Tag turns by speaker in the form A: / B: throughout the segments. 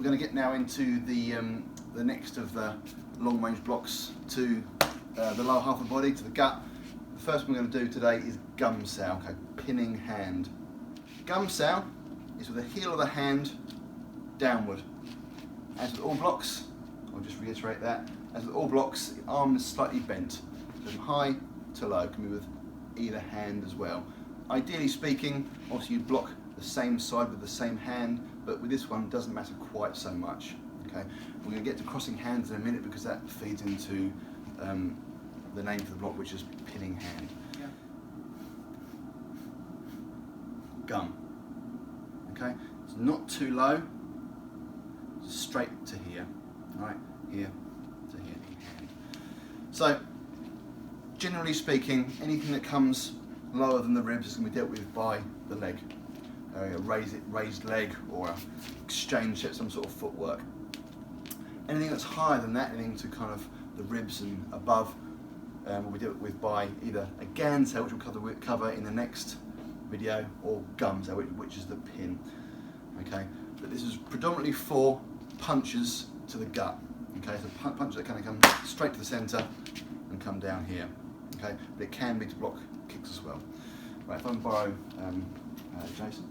A: we're going to get now into the next of the long range blocks to the lower half of the body, to the gut. The first one we're going to do today is Gum-Sau, okay, pinning hand. Gum-Sau is with the heel of the hand downward. As with all blocks, I'll just reiterate that, as with all blocks, the arm is slightly bent. So from high to low, can be with either hand as well. Ideally speaking, obviously you block the same side with the same hand, but with this one it doesn't matter quite so much. Okay, we're going to get to crossing hands in a minute because that feeds into the name for the block, which is pinning hand. Yeah. Gum. Okay, it's not too low, straight to here. Right, here to here, hand. So, generally speaking, anything that comes lower than the ribs is going to be dealt with by the leg. A raised leg or a exchange set, some sort of footwork. Anything that's higher than that, anything to kind of the ribs and above, will be dealt with by either a Gum-Sau, which we'll cover in the next video, or Gum-Sau, which is the pin. Okay, but this is predominantly for punches to the gut. Okay, so punches that kind of come straight to the centre and come down here. Okay, but it can be to block kicks as well. Right, if I can borrow Jason.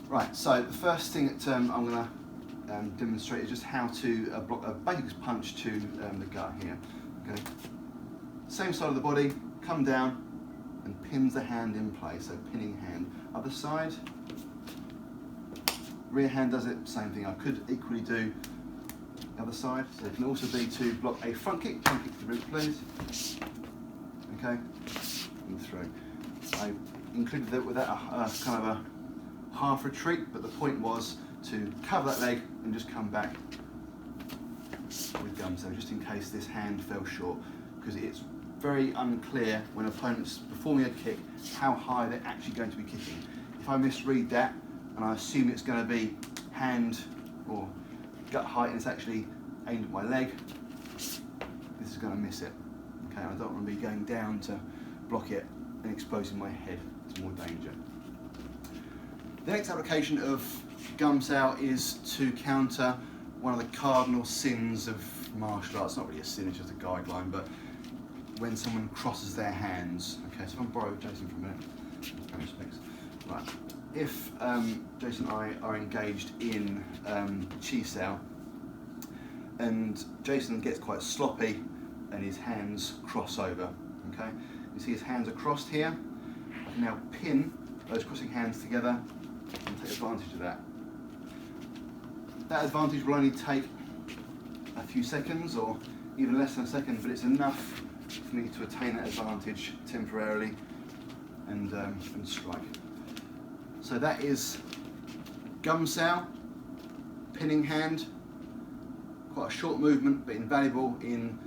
A: Right, so the first thing that I'm going to demonstrate is just how to block a basic punch to the gut here. Okay, same side of the body, come down and pins the hand in place, so pinning hand. Other side, rear hand does it, same thing. I could equally do the other side, so it can also be to block a front kick to the ribs, please. Okay, and through. I included that with that kind of a half retreat, but the point was to cover that leg and just come back with Gum-Sau, just in case this hand fell short, because it's very unclear when opponents performing a kick how high they're actually going to be kicking. If I misread that and I assume it's going to be hand or gut height and it's actually aimed at my leg, this is going to miss it. Okay, I don't want to be going down to block it and exposing my head to more danger. The next application of Gum-Sau is to counter one of the cardinal sins of martial arts. Not really a sin, it's just a guideline, but when someone crosses their hands. Okay, so I'm going to borrow Jason for a minute. Right, if Jason and I are engaged in Chi-sau and Jason gets quite sloppy and his hands cross over, okay? You see his hands are crossed here. I can now pin those crossing hands together and take advantage of that. That advantage will only take a few seconds or even less than a second, but it's enough for me to attain that advantage temporarily and strike. So that is Gum-Sau, pinning hand, quite a short movement but invaluable in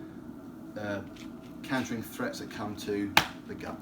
A: countering threats that come to the gut.